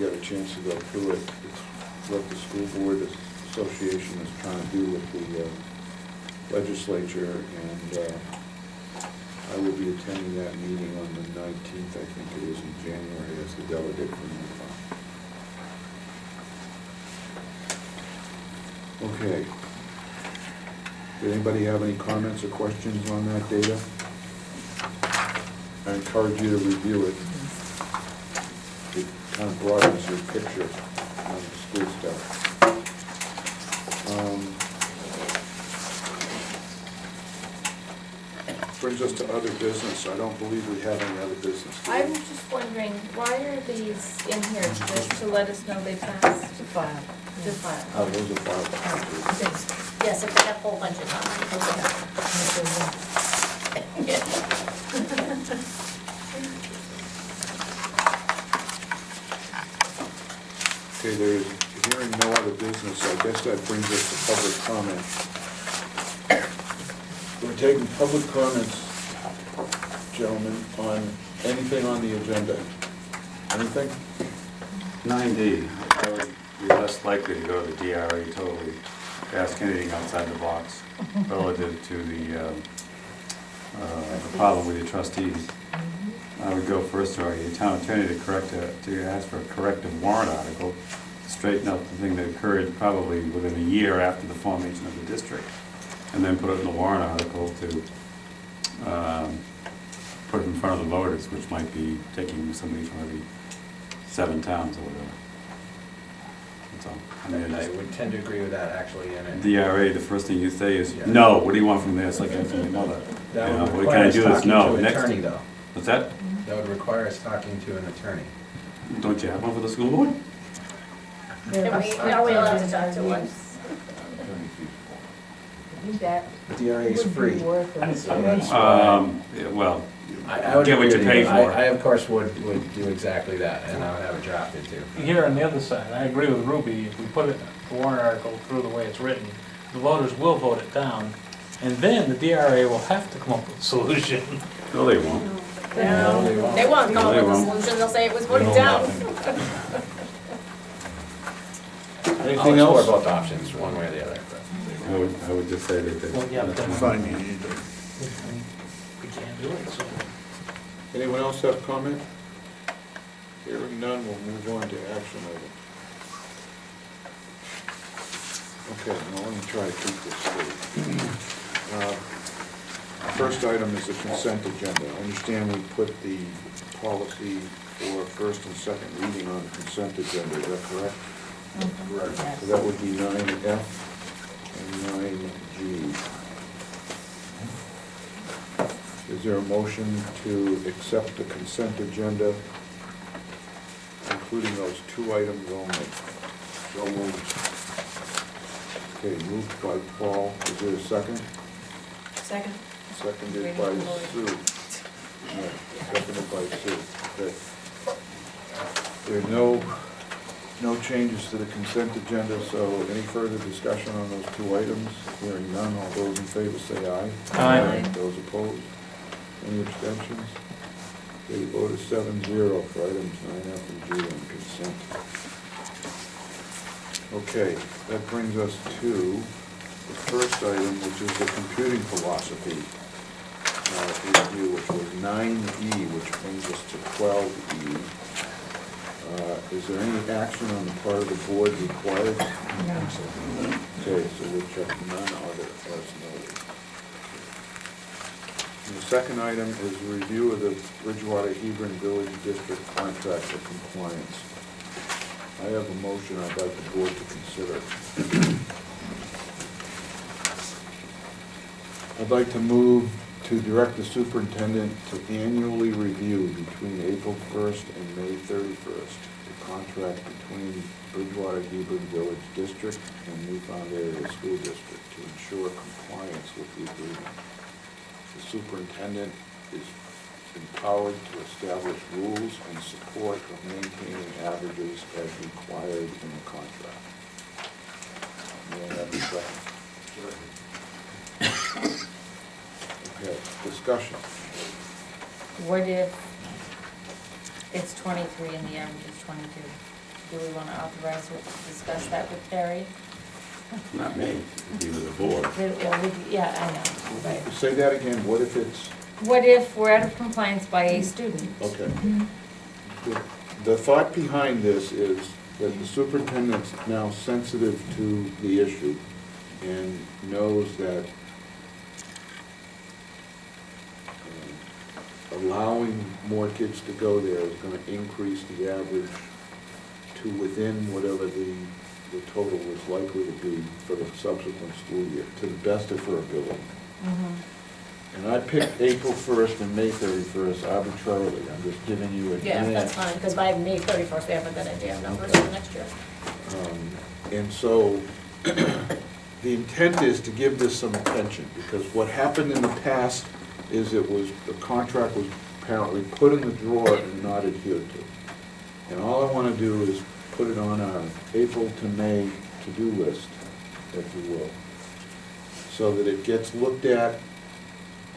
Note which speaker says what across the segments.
Speaker 1: get a chance to go through it. It's what the School Board Association is trying to do with the legislature, and I will be attending that meeting on the 19th, I think it is, in January, as the delegate from the Okay. Did anybody have any comments or questions on that data? I encourage you to review it. It kind of broadens your picture on the school stuff. Brings us to other business. I don't believe we have any other business.
Speaker 2: I was just wondering, why are these in here, just to let us know they passed?
Speaker 3: To file.
Speaker 2: To file.
Speaker 1: Oh, those are filed.
Speaker 4: Yes, if they have whole bunches on
Speaker 1: Okay, there's hearing no other business. I guess that brings us to public comment. We're taking public comments, gentlemen, on anything on the agenda. Anything?
Speaker 5: 9D, I would be less likely to go to the DRA totally, ask anything outside the box relative to the problem with the trustees. I would go first to our town attorney to ask for a corrective warrant article, to straighten out the thing that occurred probably within a year after the formation of the district, and then put it in the warrant article to put it in front of the voters, which might be taking somebody from every 7 towns or whatever. That's all. I mean,
Speaker 6: I would tend to agree with that, actually, and it.
Speaker 5: DRA, the first thing you say is,
Speaker 6: Yeah.
Speaker 5: no, what do you want from this? Like, I absolutely know that.
Speaker 6: That
Speaker 5: You know,
Speaker 6: would
Speaker 5: what
Speaker 6: require
Speaker 5: can I
Speaker 6: us
Speaker 5: do
Speaker 6: talking
Speaker 5: this? No.
Speaker 6: to an
Speaker 5: Next.
Speaker 6: attorney, though.
Speaker 5: What's that?
Speaker 6: That would require us talking to an attorney.
Speaker 5: Don't you have one for the school board?
Speaker 4: Are we allowed to talk to one?
Speaker 3: That
Speaker 6: The DRA is
Speaker 3: would
Speaker 6: free.
Speaker 3: be worth it.
Speaker 6: So that's why
Speaker 5: Yeah, well,
Speaker 6: I would
Speaker 5: get what
Speaker 6: agree
Speaker 5: you
Speaker 6: with
Speaker 5: pay for.
Speaker 6: I of course would do exactly that, and I would have it drafted too.
Speaker 7: Here on the other side, I agree with Ruby, if we put it, the warrant article through the way it's written, the voters will vote it down, and then the DRA will have to come up with a solution.
Speaker 5: no, they won't.
Speaker 4: No, they won't come
Speaker 5: No,
Speaker 4: up
Speaker 5: they
Speaker 4: with a
Speaker 5: won't.
Speaker 4: solution, they'll say it was
Speaker 5: They
Speaker 4: voted
Speaker 5: know
Speaker 4: down.
Speaker 5: nothing.
Speaker 6: I'll
Speaker 1: Anything
Speaker 6: explore
Speaker 1: else?
Speaker 6: both options, one way or the other.
Speaker 5: I would just say that.
Speaker 7: Well, yeah, but then-
Speaker 1: Fine, you need to.
Speaker 7: We can't do it, so.
Speaker 1: Anyone else have comment? Hearing none, we'll move on to action items. Okay, now let me try to keep this straight. First item is the consent agenda. I understand we put the policy for first and second reading on the consent agenda, is that correct?
Speaker 3: Correct.
Speaker 1: So that would be 9F and 9G. Is there a motion to accept the consent agenda, including those 2 items only? So moved. Okay, moved by Paul. Is there a second?
Speaker 2: Second.
Speaker 1: Seconded by Sue. No, seconded by Sue. Okay. There are no changes to the consent agenda, so any further discussion on those 2 items? Hearing none, all those in favor say aye.
Speaker 7: Aye.
Speaker 1: Those opposed? Any abstentions? Okay, vote is 7-0 for items 9F and G on consent. Okay, that brings us to the first item, which is the computing philosophy review, which was 9E, which brings us to 12E. Is there any action on the part of the board required?
Speaker 3: No.
Speaker 1: Okay, so we'll check none other as noted. And the second item is a review of the Bridgewater Hebron Village District contract for compliance. I have a motion I'd like the board to consider. I'd like to move to direct the superintendent to annually review between April 1st and May 31st the contract between Bridgewater Hebron Village District and Newfound Area School District to ensure compliance with the agreement. The superintendent is empowered to establish rules and support of maintaining averages as required in the contract. May I have a second? Okay, discussion.
Speaker 2: What if it's 23 and the average is 22? do we want to authorize or discuss that with Terry?
Speaker 5: Not me, it'd be with the board.
Speaker 2: Yeah, I know, right.
Speaker 1: Say that again, what if it's,
Speaker 2: What if we're out of compliance by a student?
Speaker 1: okay. The thought behind this is that the superintendent's now sensitive to the issue and knows that allowing more kids to go there is gonna increase the average to within whatever the total was likely to be for the subsequent school year, to the best of her ability. And I picked April 1st and May 31st arbitrarily, I'm just giving you an
Speaker 4: Yeah,
Speaker 1: image.
Speaker 4: that's fine, because by May 31st, we have a good idea of numbers for next year.
Speaker 1: And so, the intent is to give this some attention, because what happened in the past is the contract was apparently put in the drawer and not adhered to. And all I want to do is put it on our April to May to-do list, if you will, so that it gets looked at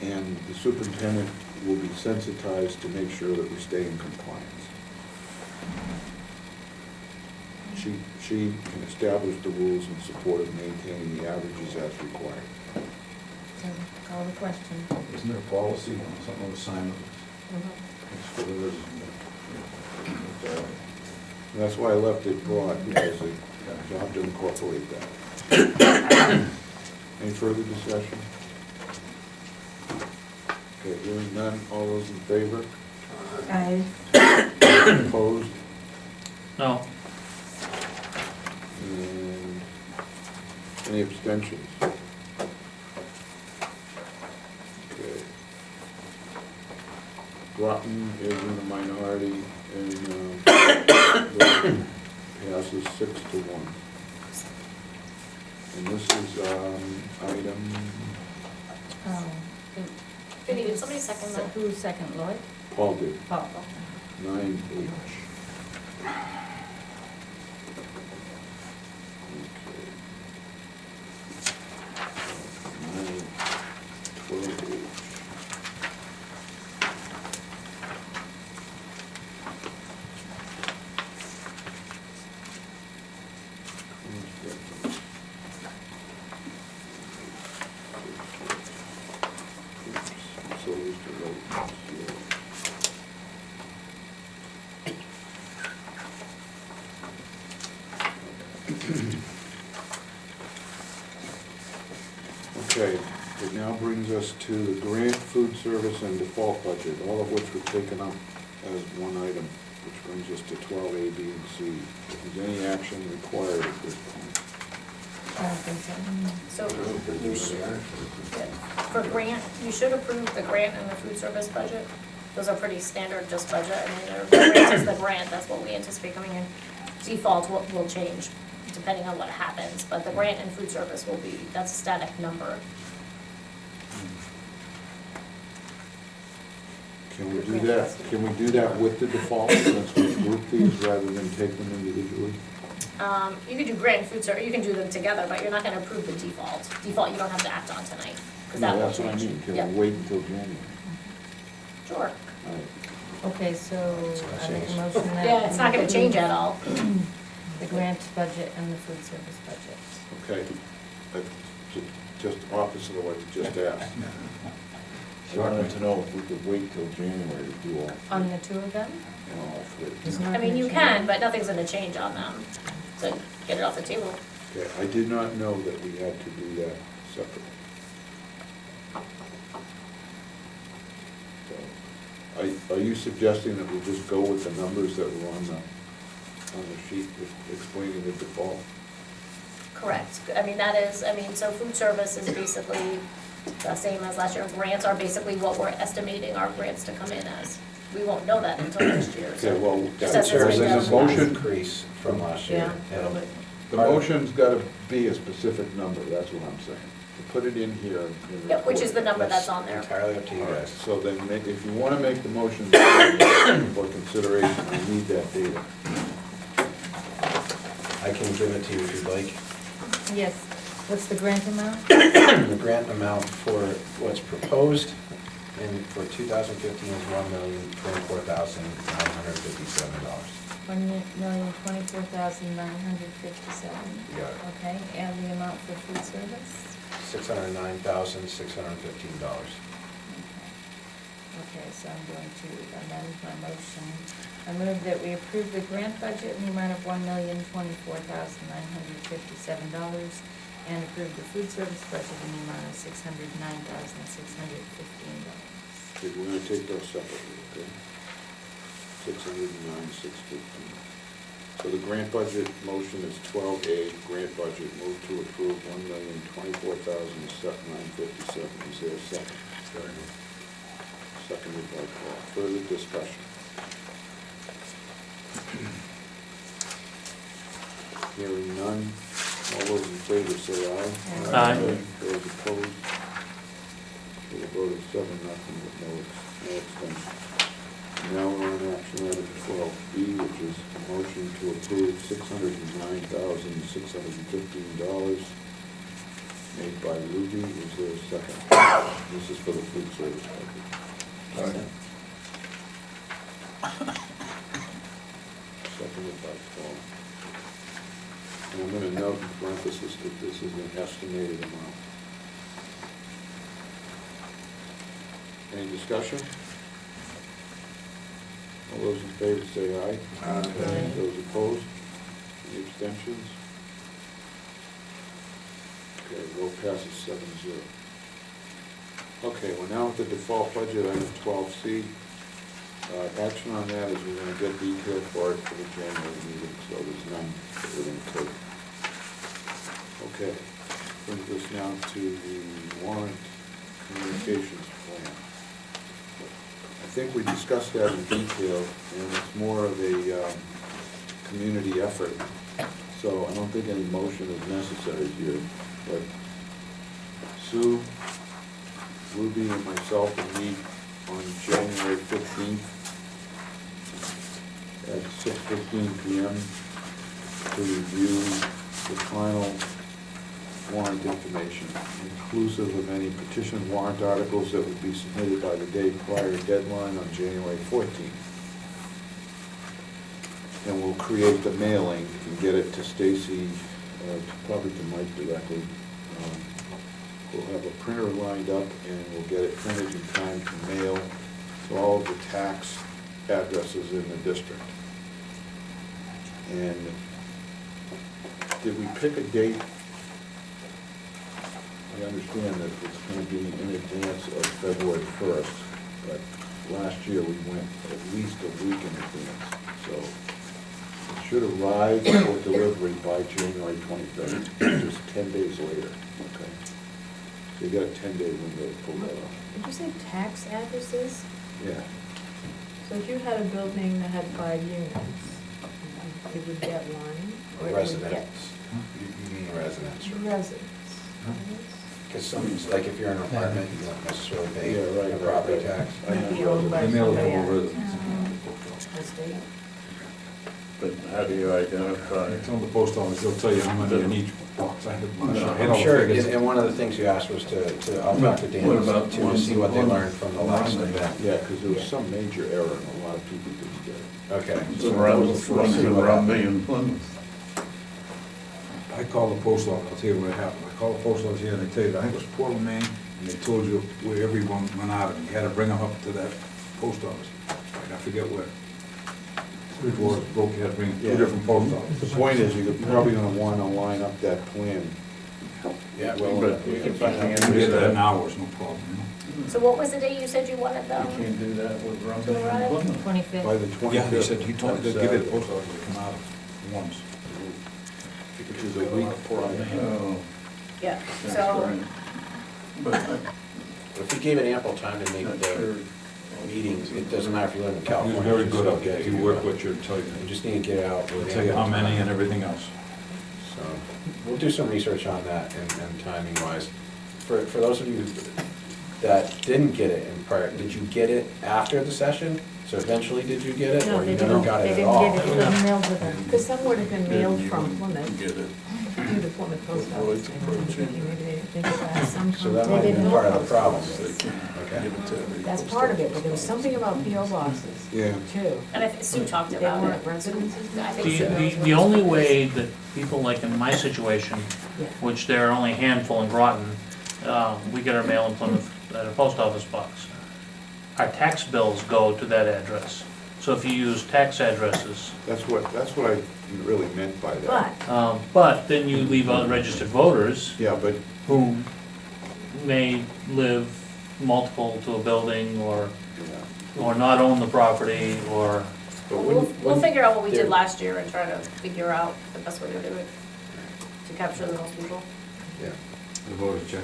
Speaker 1: and the superintendent will be sensitized to make sure that we stay in compliance. She can establish the rules in support of maintaining the averages as required.
Speaker 2: So, call the question.
Speaker 3: Isn't there a policy on something with assignment?
Speaker 2: Mhm.
Speaker 3: That's what it is.
Speaker 1: And that's why I left it broad, because it's job to incorporate that. Any further discussion? Okay, hearing none, all those in favor?
Speaker 2: Aye.
Speaker 1: Opposed?
Speaker 7: No,
Speaker 1: And any abstentions? Okay. Groton is in the minority and passes 6-1. And this is item,
Speaker 4: Vinnie, did somebody second
Speaker 2: So
Speaker 4: that?
Speaker 2: who's second, Lloyd?
Speaker 1: Paul did,
Speaker 2: Paul.
Speaker 1: 9H. Okay. 9, 12H. So is the right. Okay, it now brings us to the grant, food service, and default budget, all of which were taken up as one item, which brings us to 12A, B, and C. Is any action required at this point?
Speaker 2: I don't think so.
Speaker 4: So you should, for grant, you should approve the grant and the food service budget. Those are pretty standard, just budget. I mean, the grant is the grant, that's what we anticipate coming in. Default will change depending on what happens, but the grant and food service will be, that's a static number.
Speaker 1: Can we do that, can we do that with the default, since we group these rather than take them individually?
Speaker 4: You could do grant and food service, you can do them together, but you're not gonna approve the default. Default, you don't have to act on tonight, because that
Speaker 1: No,
Speaker 4: will
Speaker 1: that's what I
Speaker 4: change.
Speaker 1: mean, can
Speaker 4: Yep,
Speaker 1: we wait until January?
Speaker 4: sure.
Speaker 1: All right.
Speaker 2: Okay, so I make a motion that.
Speaker 4: Yeah, it's not gonna change at all.
Speaker 2: The grant budget and the food service budget.
Speaker 1: Okay, just opposite of what you just asked. I wanted to know if we could wait till January to do all,
Speaker 2: On the two of them?
Speaker 1: all three.
Speaker 2: It's not
Speaker 4: I mean, you
Speaker 2: gonna
Speaker 4: can,
Speaker 2: change.
Speaker 4: but nothing's gonna change on them, so get it off the table.
Speaker 1: Okay, I did not know that we had to do that separately. So, are you suggesting that we just go with the numbers that were on the sheet explaining the default?
Speaker 4: Correct. I mean, that is, so food service is basically the same as last year. Grants are basically what we're estimating our grants to come in as. We won't know that until next year, so.
Speaker 1: Okay, well,
Speaker 4: Just
Speaker 1: that's
Speaker 4: as it's
Speaker 1: then
Speaker 4: been
Speaker 1: the
Speaker 4: done.
Speaker 1: motion,
Speaker 3: Increase from last year.
Speaker 2: Yeah, a little bit.
Speaker 1: the motion's gotta be a specific number, that's what I'm saying. To put it in here. in
Speaker 4: Yeah, which is the
Speaker 1: report.
Speaker 4: number that's on there.
Speaker 3: Entirely up to you
Speaker 1: All right,
Speaker 3: guys.
Speaker 1: so then if you want to make the motion for consideration, I need that data.
Speaker 3: I can give it to you if you'd like.
Speaker 2: Yes, what's the grant amount?
Speaker 3: The grant amount for what's proposed And for 2015 is $1,024,957.
Speaker 2: $1,024,957.
Speaker 3: You got it.
Speaker 2: Okay, and the amount for food service?
Speaker 3: $609,615.
Speaker 2: Okay, so I'm going to amend my motion. I move that we approve the grant budget in the amount of $1,024,957 and approve the food service budget in the amount of $609,615.
Speaker 1: Okay, we're gonna take those separately, okay? 609, 615. So the grant budget motion is 12A, grant budget, move to approve $1,024,957. Is there a second? Seconded by Paul. Further discussion? Hearing none. All those in favor say aye.
Speaker 7: Aye.
Speaker 1: Those opposed? Okay, the vote is 7-0 with no extension. Now we're on action item 12B, which is a motion to approve $609,615 made by Ruby. Is there a second? This is for the food service budget. Seconded by Paul. And I'm going to note in parentheses that this is an estimated amount. Any discussion? All those in favor say aye.
Speaker 2: Aye.
Speaker 1: Those opposed? Any abstentions? Okay, vote passes 7-0. Okay, we're now at the default budget, item 12C. Action on that is we're going to get detail for it for the January meeting, so there's none that we're going to take. Okay, brings us now to the warrant communications plan. I think we discussed that in detail, and it's more of a community effort. So I don't think any motion is necessary here, but Sue, Ruby, and myself will meet on January 15th at 6:15 p.m. to review the final warrant information, inclusive of any petition warrant articles that would be submitted by the day prior deadline on January 14th. And we'll create the mailing and get it to Stacy, probably to Mike directly. We'll have a printer lined up and we'll get it printed in time to mail to all of the tax addresses in the district. And did we pick a date? I understand that it's going to be in advance of February 1st, but last year we went at least a week in advance. So it should arrive for delivery by January 23rd, just 10 days later, okay? So you got a 10-day window to pull that off.
Speaker 8: Did you say tax addresses?
Speaker 1: Yeah.
Speaker 8: So if you had a building that had 5 units, it would get one? Or it would get
Speaker 3: Residents. You mean residents?
Speaker 8: residents?
Speaker 3: Because some, like if you're in an apartment, you don't necessarily pay
Speaker 1: Yeah, right,
Speaker 3: a
Speaker 1: right,
Speaker 3: property
Speaker 1: right.
Speaker 3: tax.
Speaker 1: I know.
Speaker 8: Be owned by
Speaker 9: They mail it
Speaker 8: somebody
Speaker 9: over
Speaker 8: else.
Speaker 9: the-
Speaker 8: Estate.
Speaker 9: But how do you identify?
Speaker 10: Tell the post office, they'll tell you how many in each box. I had all
Speaker 3: I'm
Speaker 10: the
Speaker 3: sure,
Speaker 10: figures.
Speaker 3: and one of the things you asked was I'll talk to Dan
Speaker 9: What about
Speaker 3: too, to see what they
Speaker 9: one-
Speaker 3: learned from the last event.
Speaker 1: Yeah, because there was some major error and a lot of people didn't get it.
Speaker 3: Okay.
Speaker 9: The runs in Rugby and Plymouth.
Speaker 10: I called the post office, I'll tell you what happened. I called the post office here and they tell you, I think it was Portland, Maine, and they told you where everyone went out and you had to bring them up to that post office. Like, I forget where. Before it broke, you had to bring
Speaker 1: Yeah.
Speaker 10: two different post offices.
Speaker 1: The point is, you're probably going to want to line up that plan.
Speaker 3: Yeah,
Speaker 1: Well,
Speaker 9: But
Speaker 3: we can find
Speaker 10: You
Speaker 3: out.
Speaker 10: can get that in hours, no problem, you know.
Speaker 4: So what was the date you said you wanted
Speaker 9: You
Speaker 4: them?
Speaker 9: can't do that with Rugby
Speaker 4: To arrive?
Speaker 9: and Plymouth.
Speaker 2: 25th.
Speaker 1: By the 25th.
Speaker 10: Yeah, he said, he told me to
Speaker 1: that's
Speaker 10: give it to
Speaker 1: Saturday,
Speaker 10: the post office to come out once.
Speaker 1: which is a week prior.
Speaker 9: Oh,
Speaker 4: Yeah,
Speaker 9: that's
Speaker 4: so,
Speaker 9: right. But
Speaker 3: If we gave it ample time to make
Speaker 9: I'm not
Speaker 3: the
Speaker 9: sure.
Speaker 3: meetings, it doesn't matter if you live in
Speaker 10: He
Speaker 3: California.
Speaker 10: was very
Speaker 3: you
Speaker 10: good
Speaker 3: still
Speaker 10: up there,
Speaker 3: get
Speaker 10: he
Speaker 3: it.
Speaker 10: worked with you, to tell you.
Speaker 3: You just need to get it out. with
Speaker 10: He'll tell you how
Speaker 3: ample
Speaker 10: many
Speaker 3: time.
Speaker 10: and everything else.
Speaker 3: So, we'll do some research on that and timing wise. For those of you that didn't get it in prior, did you get it after the session? So eventually did you get it,
Speaker 8: No,
Speaker 3: or
Speaker 8: they
Speaker 3: you never
Speaker 8: didn't,
Speaker 3: got it
Speaker 8: they
Speaker 3: at
Speaker 8: didn't
Speaker 3: all?
Speaker 8: get it, it was mailed to them. Because some would have been mailed
Speaker 9: Didn't
Speaker 8: from
Speaker 9: even
Speaker 8: Plymouth
Speaker 9: Get it.
Speaker 8: to the Plymouth post
Speaker 9: Well,
Speaker 8: office.
Speaker 9: it's
Speaker 8: And I'm
Speaker 9: approaching.
Speaker 8: thinking maybe they didn't think it was some.
Speaker 3: So that
Speaker 8: they
Speaker 3: might have
Speaker 8: didn't
Speaker 3: been
Speaker 8: know
Speaker 3: part of the
Speaker 8: post
Speaker 3: problem.
Speaker 8: offices.
Speaker 3: Okay.
Speaker 8: That's part of it, but there was something about PO boxes,
Speaker 1: Yeah.
Speaker 8: too.
Speaker 4: And Sue talked
Speaker 8: They
Speaker 4: about
Speaker 8: weren't
Speaker 4: it.
Speaker 8: residences?
Speaker 4: I think
Speaker 7: The,
Speaker 4: so.
Speaker 7: the only way that people like in my situation,
Speaker 8: Yeah.
Speaker 7: which there are only a handful in Groton, we get our mail in Plymouth at a post office box. Our tax bills go to that address. So if you use tax addresses,
Speaker 1: That's what I really meant by that.
Speaker 7: but then you leave out registered voters
Speaker 1: Yeah, but,
Speaker 7: who may live multiple to a building or
Speaker 1: yeah.
Speaker 7: not own the property, or,
Speaker 1: But
Speaker 4: We'll figure out what we
Speaker 3: there-
Speaker 4: did last year and try to figure out the best way to do it, to capture the most people.
Speaker 3: Yeah.
Speaker 5: The voter checklist.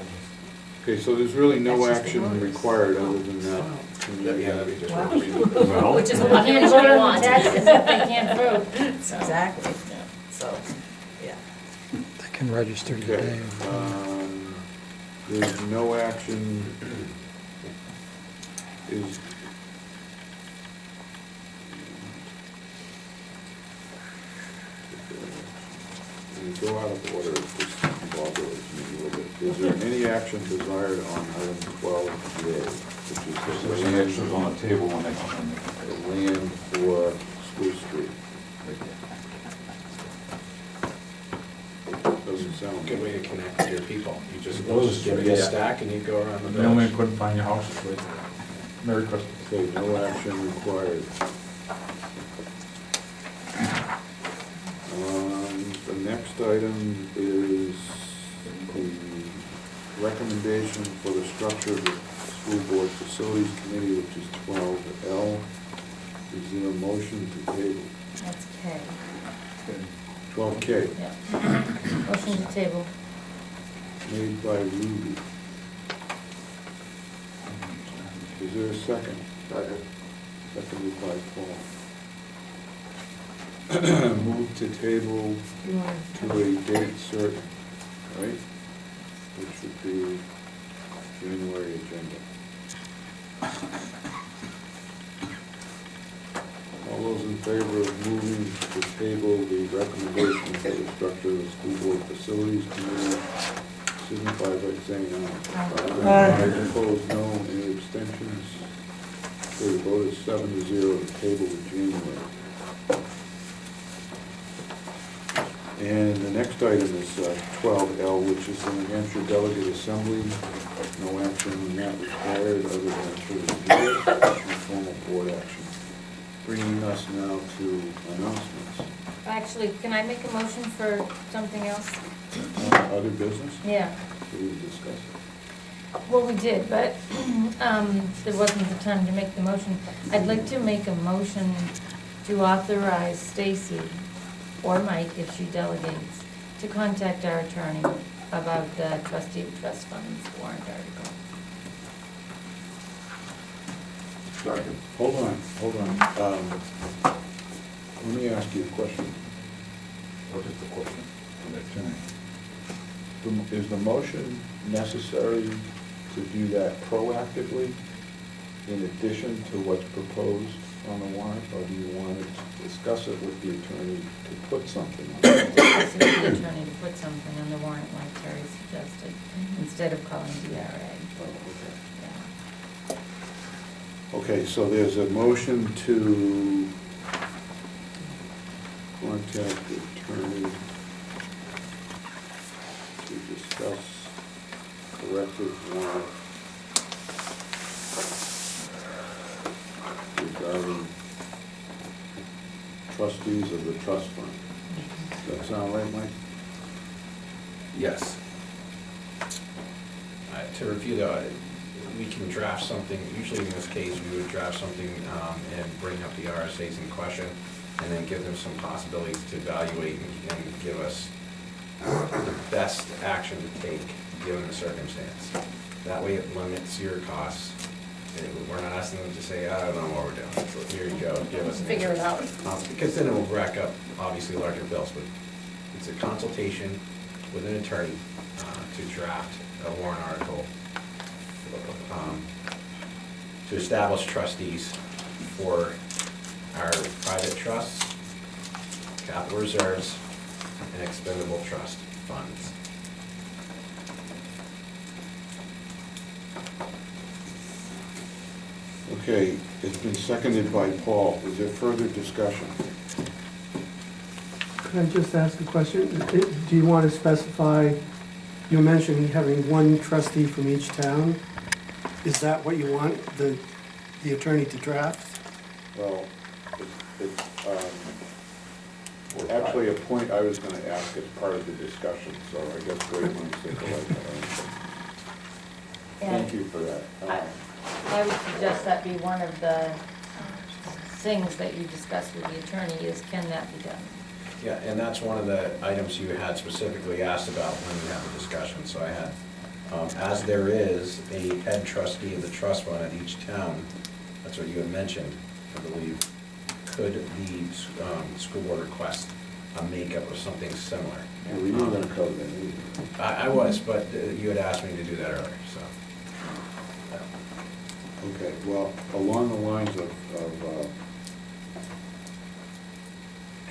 Speaker 1: Okay, so there's really no
Speaker 8: That's just the
Speaker 1: action
Speaker 8: voters.
Speaker 1: required other than that.
Speaker 3: Yeah, that'd be just
Speaker 8: Wow.
Speaker 3: read it.
Speaker 5: Well,
Speaker 4: Which is
Speaker 2: They
Speaker 4: what I
Speaker 2: can't vote
Speaker 4: originally
Speaker 2: on the
Speaker 4: want.
Speaker 2: taxes if they can't vote.
Speaker 4: So,
Speaker 8: Exactly,
Speaker 4: yeah.
Speaker 8: so, yeah.
Speaker 11: They can register
Speaker 1: Okay,
Speaker 11: today.
Speaker 1: there's no action, is, and go out of order, this bothers me a little bit. Is there any action desired on item 12J, which is
Speaker 5: there's
Speaker 1: the
Speaker 5: any extras on the table when they come in.
Speaker 1: the land for School Street? Doesn't sound
Speaker 3: Good way
Speaker 1: good.
Speaker 3: to connect to your people. You just,
Speaker 10: Those
Speaker 3: they'll just give you a
Speaker 10: yeah.
Speaker 3: stack and you go around the
Speaker 10: The only
Speaker 3: village.
Speaker 10: couldn't find your house, it's right there. Merry Christmas.
Speaker 1: Okay, no action required. The next item is the recommendation for the structure of the school board facilities committee, which is 12L. Is there a motion to table?
Speaker 2: That's K.
Speaker 1: 12K,
Speaker 2: Yeah. Motion to table.
Speaker 1: made by Ruby. Is there a second? Seconded by Paul. Move to table
Speaker 8: You want
Speaker 1: to a date certain, right? Which would be January agenda. All those in favor of moving to table the recommendation for the structure of the school board facilities committee, signify by saying aye.
Speaker 8: Aye.
Speaker 1: Opposed, no. Any abstentions? Okay, the vote is 7-0 to table in January. And the next item is 12L, which is the New Hampshire Delegate Assembly. No action on that required other than to review it, informal board action. Bringing us now to announcements.
Speaker 2: Actually, can I make a motion for something else?
Speaker 1: Other business?
Speaker 2: Yeah.
Speaker 1: We discuss it.
Speaker 2: Well, we did, but there wasn't the time to make the motion. I'd like to make a motion to authorize Stacy or Mike, if she delegates, to contact our attorney about the trustee of trust funds warrant article.
Speaker 1: Second. Hold on. Let me ask you a question.
Speaker 10: What is the question?
Speaker 1: Is the motion necessary to do that proactively in addition to what's proposed on the warrant, or do you want to discuss it with the attorney to put something on it?
Speaker 2: Discuss it with the attorney to put something on the warrant like Terry suggested, instead of calling DRA.
Speaker 1: Oh, okay.
Speaker 2: Yeah.
Speaker 1: Okay, so there's a motion to contact the attorney to discuss corrective warrant regarding trustees of the trust fund. Does that sound right, Mike?
Speaker 3: Yes. To review though, we can draft something, usually in this case, we would draft something and bring up the RSAs in question, and then give them some possibilities to evaluate and give us the best action to take, given the circumstance. That way it limits your costs. And we're not asking them to say, I don't know what we're doing, but here you go, give us an
Speaker 4: Figure it out.
Speaker 3: because then it will rack up, obviously, larger bills, but it's a consultation with an attorney to draft a warrant article to establish trustees for our private trusts, capital reserves, and expendable trust funds.
Speaker 1: Okay, it's been seconded by Paul. Is there further discussion?
Speaker 12: Could I just ask a question? Do you want to specify, you mentioned having one trustee from each town. Is that what you want the attorney to draft?
Speaker 1: Well, it's actually a point I was gonna ask as part of the discussion, so I guess great minds think alike. Thank you for that.
Speaker 2: I would suggest that be one of the things that you discuss with the attorney is, can that be done?
Speaker 3: Yeah, and that's one of the items you had specifically asked about when you had the discussion, so I had, as there is a head trustee of the trust fund at each town, that's what you had mentioned, I believe, could the school board request a makeup of something similar?
Speaker 1: Yeah, we were gonna cover that anyway.
Speaker 3: I was, but you had asked me to do that earlier, so.
Speaker 1: Okay, well, along the lines of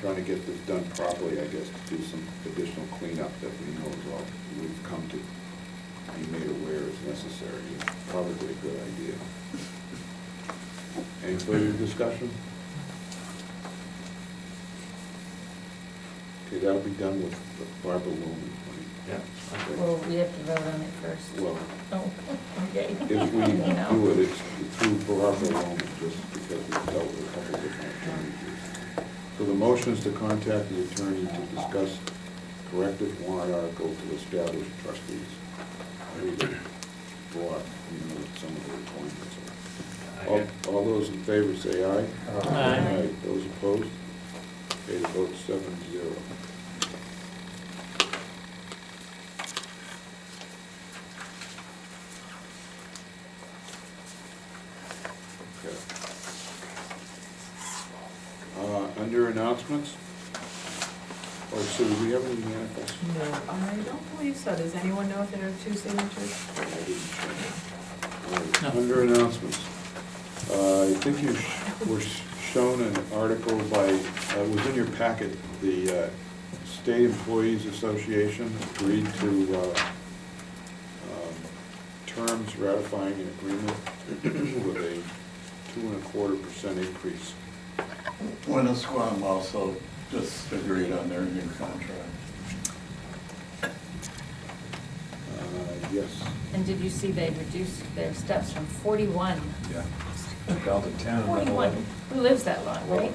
Speaker 1: trying to get this done properly, I guess, to do some additional cleanup that we know is all we've come to be made aware is necessary, is probably a good idea. Any further discussion? Okay, that'll be done with Barbara Loman.
Speaker 3: Yeah.
Speaker 2: Well, we have to vote on it first.
Speaker 1: Well,
Speaker 2: Oh, okay.
Speaker 1: if we do it, it's through Barbara Loman, just because we've dealt with a couple different attorneys. So the motion is to contact the attorney to discuss corrective warrant article to establish trustees. We could go up, some of the appointments. All those in favor say aye.
Speaker 7: Aye.
Speaker 1: Those opposed? Okay, the vote's 7-0. Okay. Under announcements? Oh, so do we have any manifests?
Speaker 8: No, I don't believe so. Does anyone know if there are two signatures?
Speaker 1: I didn't check. All right,
Speaker 7: No.
Speaker 1: Under announcements, I think you were shown an article by, it was in your packet, the State Employees Association agreed to terms ratifying an agreement with a 2.25% increase.
Speaker 9: Winnisquam also just agreed on their new contract.
Speaker 1: Yes.
Speaker 2: And did you see they reduced their steps from 41?
Speaker 10: Yeah. Down to 10 and then
Speaker 2: 41.
Speaker 10: 11.
Speaker 2: Who lives that long, right?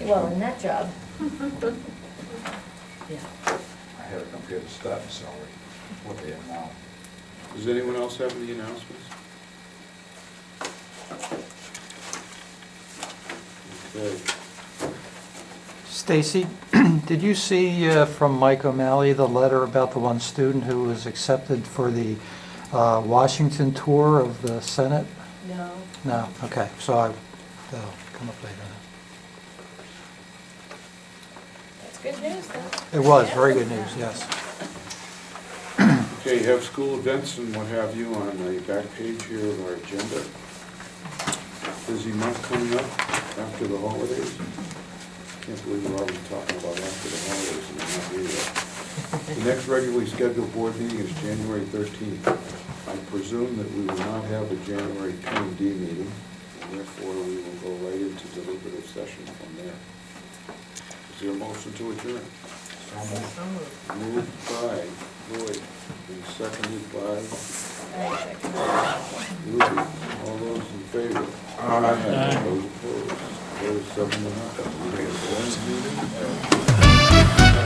Speaker 2: Well, in that job. Yeah.
Speaker 10: I had to compare the starting salary, what they have now.
Speaker 1: Does anyone else have any announcements? Okay.
Speaker 11: Stacy, did you see from Mike O'Malley the letter about the one student who was accepted for the Washington tour of the Senate?
Speaker 8: No.
Speaker 11: No, okay, so that'll come up later.
Speaker 2: That's good news, though.
Speaker 11: It was, very good news, yes.
Speaker 1: Okay, you have school events and what have you on the back page here of our agenda. Busy month coming up after the holidays. Can't believe we're already talking about after the holidays and we're not here yet. The next regularly scheduled board meeting is January 13th. I presume that we will not have a January P&D meeting, and therefore we will go right into deliberative session from there. Is there a motion to adjourn? Moved by Lloyd and seconded by Ruby. All those in favor? Aye. Those opposed? Those 7-0.